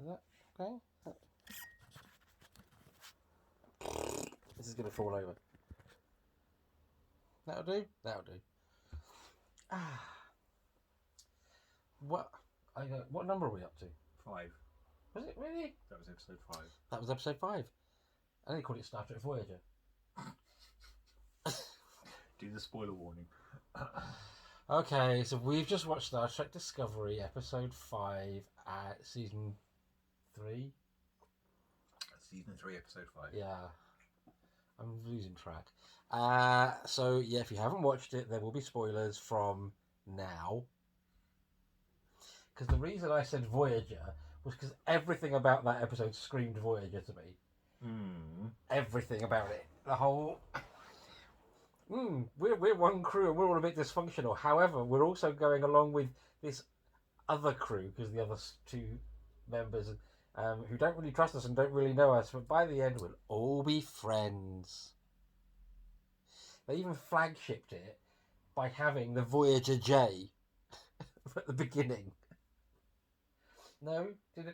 Is that okay? This is going to fall over. That'll do. That'll do. What number are we up to? 5. Was it really? That was episode 5. That was episode 5. I only called it Star Trek Voyager. Do the spoiler warning. Okay, so we've just watched Star Trek Discovery, episode 5 at season 3. Season 3, episode 5. Yeah, I'm losing track. So yeah, if you haven't watched it, there will be spoilers from now. Because the reason I said Voyager was because everything about that episode screamed Voyager to me. Everything about it. The whole... we're one crew and we're all a bit dysfunctional. However, we're also going along with this other crew, because the other 2 members who don't really trust us and don't really know us, but by the end we'll all be friends. They even flagshipped it by having the Voyager J at the beginning. No?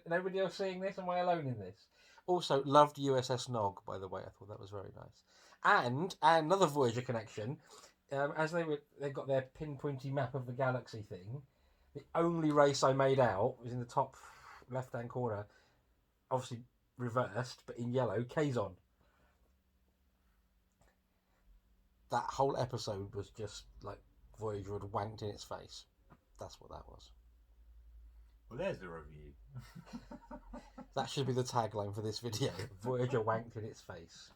Nobody else seeing this? Am I alone in this? Also, loved USS Nog, by the way. I thought that was very nice. And another Voyager connection, as they got their pinpointy map of the galaxy thing, the only race I made out was in the top left-hand corner, obviously reversed, but in yellow, Kazon. That whole episode was just like Voyager had wanked in its face. That's what that was. Well, there's the review. That should be the tagline for this video. Voyager wanked in its face.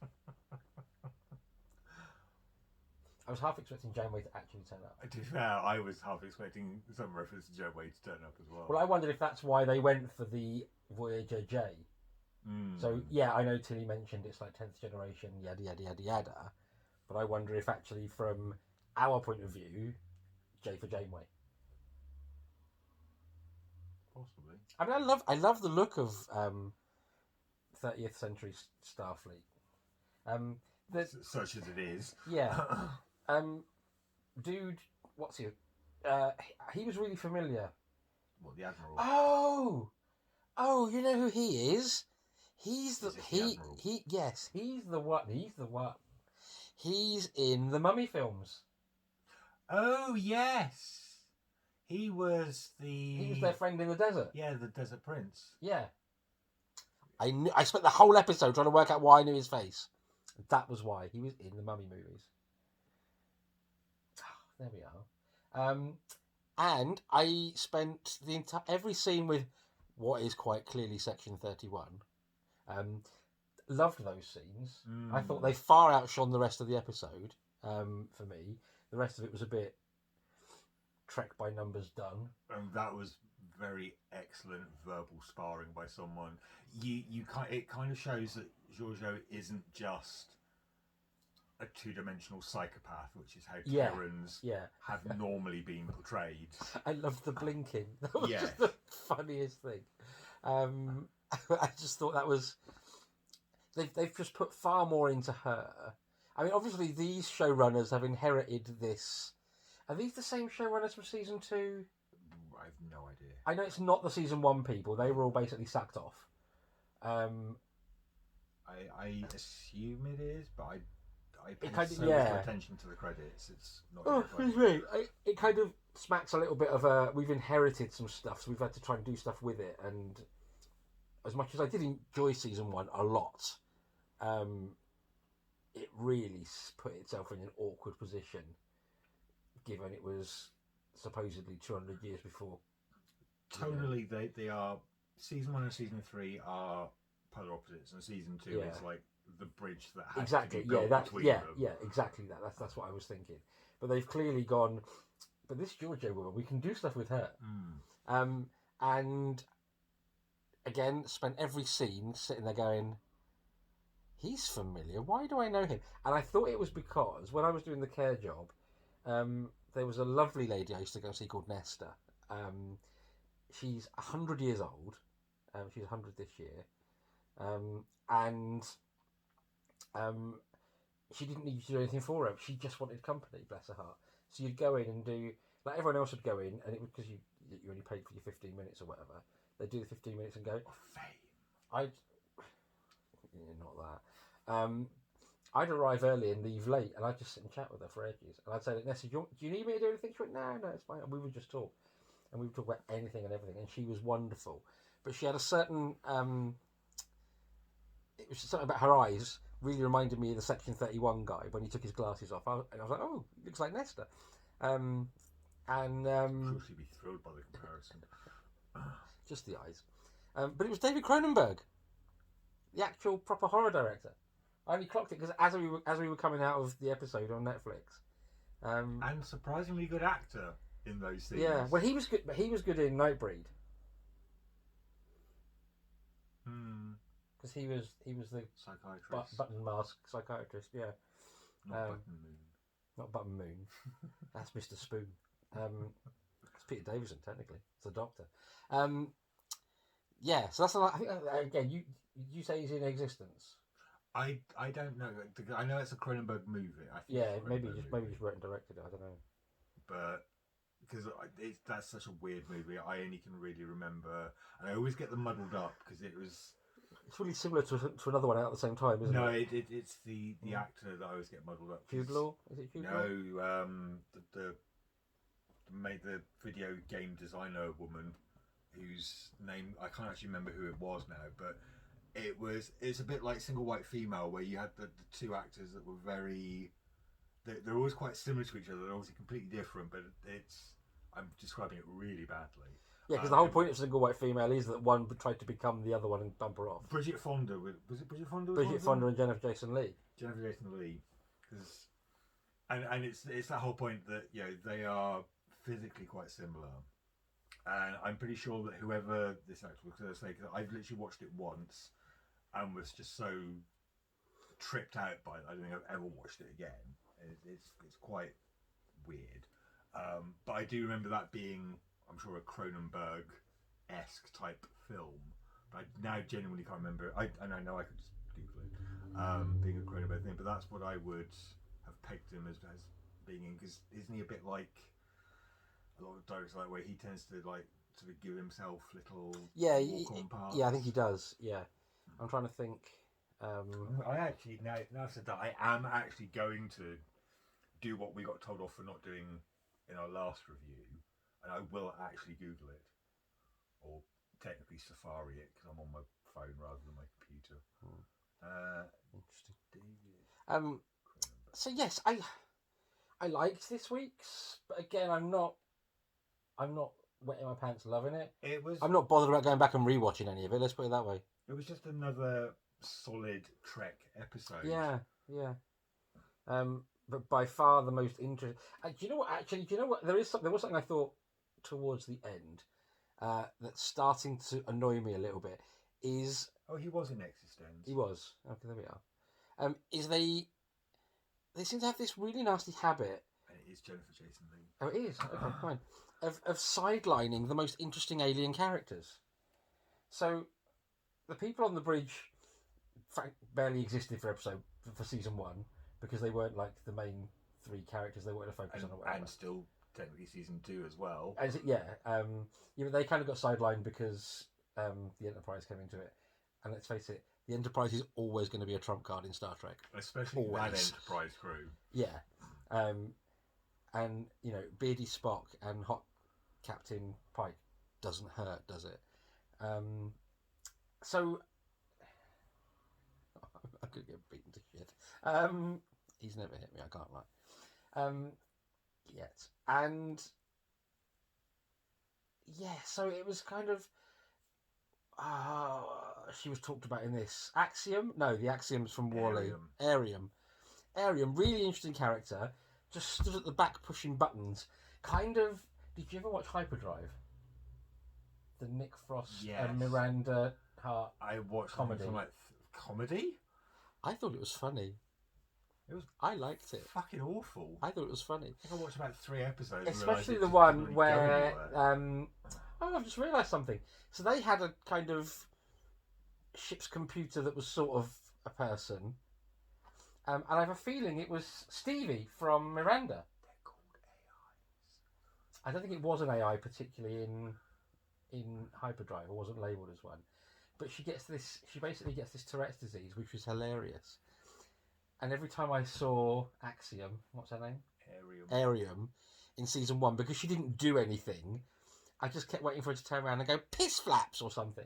I was half expecting Janeway to actually turn up. To be fair, I was half expecting some reference to Janeway to turn up as well. Well, I wondered if that's why they went for the Voyager J. So, yeah, I know Tilly mentioned it's like 10th generation, yada, yada, yada, yada. But I wonder if actually from our point of view, J for Janeway. Possibly. I mean, I love the look of 30th century Starfleet. Such as it is. Yeah. Dude, what's he? He was really familiar. What, the Admiral? Oh, you know who he is? He's the Admiral? Yes, he's the one. He's in the Mummy films. Oh yes. He was their friend in the desert. Yeah, the Desert Prince. Yeah. I spent the whole episode trying to work out why I knew his face. That was why he was in the Mummy movies. Oh, there we are. And I spent every scene with what is quite clearly Section 31. Loved those scenes. I thought they far outshone the rest of the episode. For me, the rest of it was a bit Trek by numbers done. And that was very excellent verbal sparring by someone. It kind of shows that Giorgio isn't just a 2-dimensional psychopath, which is how Terrans have normally been portrayed. I loved the blinking. That was just the funniest thing. I just thought that was... They've just put far more into her. I mean, obviously, these showrunners have inherited this... Are these the same showrunners from season 2? I have no idea. I know it's not the season 1 people. They were all basically sacked off. I assume it is, but I pay little attention to the credits. It's not. Excuse me. It kind of smacks a little bit of we've inherited some stuff, so we've had to try and do stuff with it. And as much as I did enjoy season 1 a lot, it really put itself in an awkward position, given it was supposedly 200 years before. Tonally, they are... Season 1 and Season 3 are polar opposites, and Season 2 is like the bridge that has to be built between them. Yeah, exactly that. That's what I was thinking. But they've clearly gone, but this Giorgio woman, we can do stuff with her. And again, spent every scene sitting there going, he's familiar. Why do I know him? And I thought it was because when I was doing the care job, there was a lovely lady I used to go see called Nesta. She's 100 years old. She's 100 this year. And she didn't need you to do anything for her. She just wanted company, bless her heart. So you'd go in and do, like everyone else would go in, and it was because you only paid for your 15 minutes or whatever. They do the 15 minutes and go. Of fame. Not that. I'd arrive early and leave late, and I'd just sit and chat with her for ages. And I'd say, Nessa, do you need me to do anything? She went, no, it's fine. And we would just talk. And we would talk about anything and everything. And she was wonderful. But she had a certain... it was something about her eyes really reminded me of the Section 31 guy when he took his glasses off. I was like, oh, he looks like Nesta. Of course, you'd be thrilled by the comparison. Just the eyes. But it was David Cronenberg, the actual proper horror director. I only clocked it because as we were coming out of the episode on Netflix, and surprisingly good actor in those scenes. Yeah, well, he was good. But he was good in Nightbreed. Because he was the psychiatrist, button mask psychiatrist. Yeah, not Button Moon. Not Button Moon. That's Mr. Spoon. It's Peter Davison technically. It's the Doctor. Yeah, so that's I think again. You say he's in existence. I don't know. I know it's a Cronenberg movie. I think maybe just wrote and directed it. I don't know. But because that's such a weird movie, I only can really remember, and I always get them muddled up because it's really similar to another one out at the same time, isn't it? No, it's the actor that I always get muddled up. Jude Law? Is it Jude Law? No, the made the video game designer woman whose name I can't actually remember who it was now, but it's a bit like Single White Female, where you had the two actors that were they're always quite similar to each other. They're obviously completely different, but I'm describing it really badly. Yeah, because the whole point of Single White Female is that one tried to become the other one and bump her off. Bridget Fonda, was it Bridget Fonda? Bridget Fonda and Jennifer Jason Leigh. And it's that whole point that they are physically quite similar, and I'm pretty sure that whoever this actor was going to say, because I've literally watched it once and was just so tripped out by it, I don't think I've ever watched it again. It's quite weird, but I do remember that being, I'm sure, a Cronenberg-esque type film, but I now genuinely can't remember. I know I could just Google it, being a Cronenberg thing, but that's what I would have pegged him as being in, because isn't he a bit like a lot of directors like where he tends to like sort of give himself little walk-on parts? Yeah, I think he does. Yeah, I'm trying to think. I actually now said that I am actually going to do what we got told off for not doing in our last review, and I will actually Google it, or technically Safari it, because I'm on my phone rather than my computer. Interesting. David. So yes, I liked this week's, but again, I'm not wetting my pants loving it. I'm not bothered about going back and rewatching any of it. Let's put it that way. It was just another solid Trek episode. Yeah. But by far the most interesting. Do you know what? Actually, do you know what? There was something I thought towards the end that's starting to annoy me a little bit. Is he was in Existence? He was. Okay, there we are. They seem to have this really nasty habit. And it is Jennifer Jason Leigh. Oh, it is. Okay, fine. Of sidelining the most interesting alien characters. So, the people on the bridge barely existed for season 1 because they weren't like the main 3 characters they wanted to focus on. Or whatever. And still technically season 2 as well. They kind of got sidelined because the Enterprise came into it. And let's face it, the Enterprise is always going to be a trump card in Star Trek. Especially that Enterprise crew. Yeah. And, Beardy Spock and Hot Captain Pike doesn't hurt, does it? So, I could get beaten to shit. He's never hit me, I can't lie. Yet. And, yeah, so it was kind of... she was talked about in this. Axiom? No, the Axioms from Wall-E. Arium, really interesting character. Just stood at the back pushing buttons. Kind of... Did you ever watch Hyperdrive? The Nick Frost and Miranda Hart comedy. Comedy? I thought it was funny. I liked it. Fucking awful. I thought it was funny. I think I watched about 3 episodes. Especially the one where... I've just realised something. So they had a kind of ship's computer that was sort of a person. And I have a feeling it was Stevie from Miranda. They're called AIs. I don't think it was an AI particularly in in hyperdrive, or wasn't labelled as one. But she basically gets this Tourette's disease, which was hilarious. And every time I saw Axiom, what's her name? Arium, in season 1, because she didn't do anything, I just kept waiting for her to turn around and go, piss flaps or something.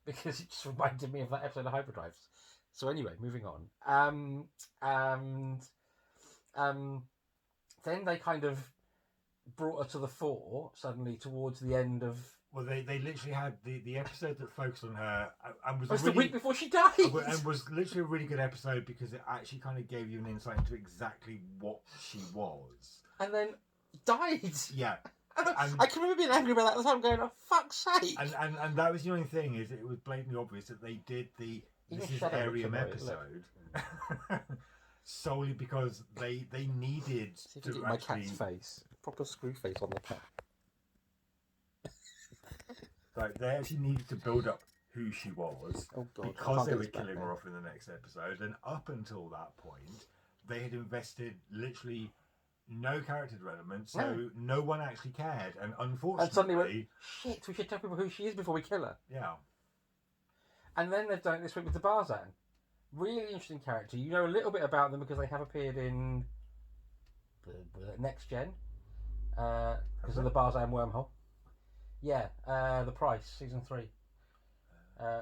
Because it just reminded me of that episode of Hyperdrives. So anyway, moving on. Then they kind of brought her to the fore suddenly towards the end of... Well, they literally had the episode that focused on her and was the week before she died, and was literally a really good episode because it actually kind of gave you an insight into exactly what she was, and then died. Yeah, I can remember being angry about that at the time, going, "Oh fuck's sake!" And that was the only thing, is it was blatantly obvious that they did this is Arium episode solely because they needed to get my cat's face, proper screw face on the cat. Like, they actually needed to build up who she was, because they were killing her off in the next episode, and up until that point they had invested literally no character development, so no one actually cared, and unfortunately, and suddenly went, shit, we should tell people who she is before we kill her. Yeah. And then they've done it this week with the Barzan. Really interesting character. You know a little bit about them because they have appeared in Next Gen, because of the Barzan wormhole. Yeah, The Price, season 3,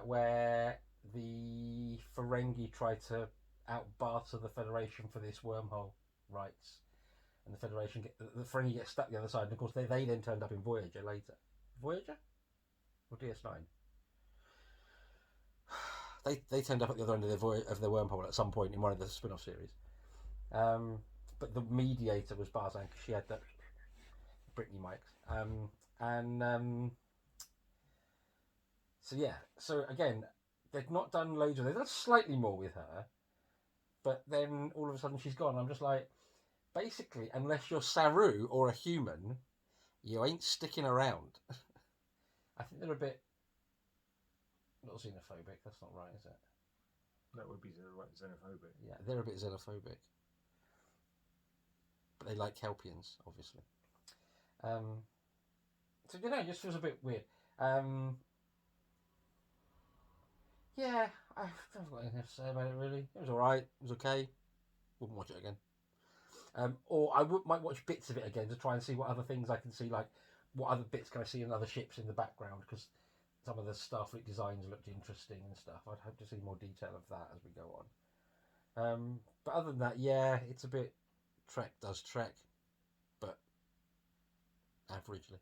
where the Ferengi try to outbarter the Federation for this wormhole rights, and the Ferengi get stuck the other side, and of course they then turned up in Voyager later. Voyager or DS9? They turned up at the other end of their wormhole at some point in one of the spin-off series. But the mediator was Barzan because she had the Britney mics. So again, they've not done loads of it. They've done slightly more with her, but then all of a sudden she's gone. I'm just like, basically, unless you're Saru or a human, you ain't sticking around. I think they're a bit not xenophobic. That's not right, is it? That would be xenophobic. Yeah, they're a bit xenophobic, but they like Kelpians, obviously. So it just feels a bit weird. Yeah, I haven't got anything to say about it really. It was alright. It was okay. Wouldn't watch it again. Or I might watch bits of it again to try and see what other things I can see, like what other bits can I see in other ships in the background, because some of the Starfleet designs looked interesting and stuff. I'd hope to see more detail of that as we go on. But other than that, yeah, it's a bit Trek does Trek, but averagely.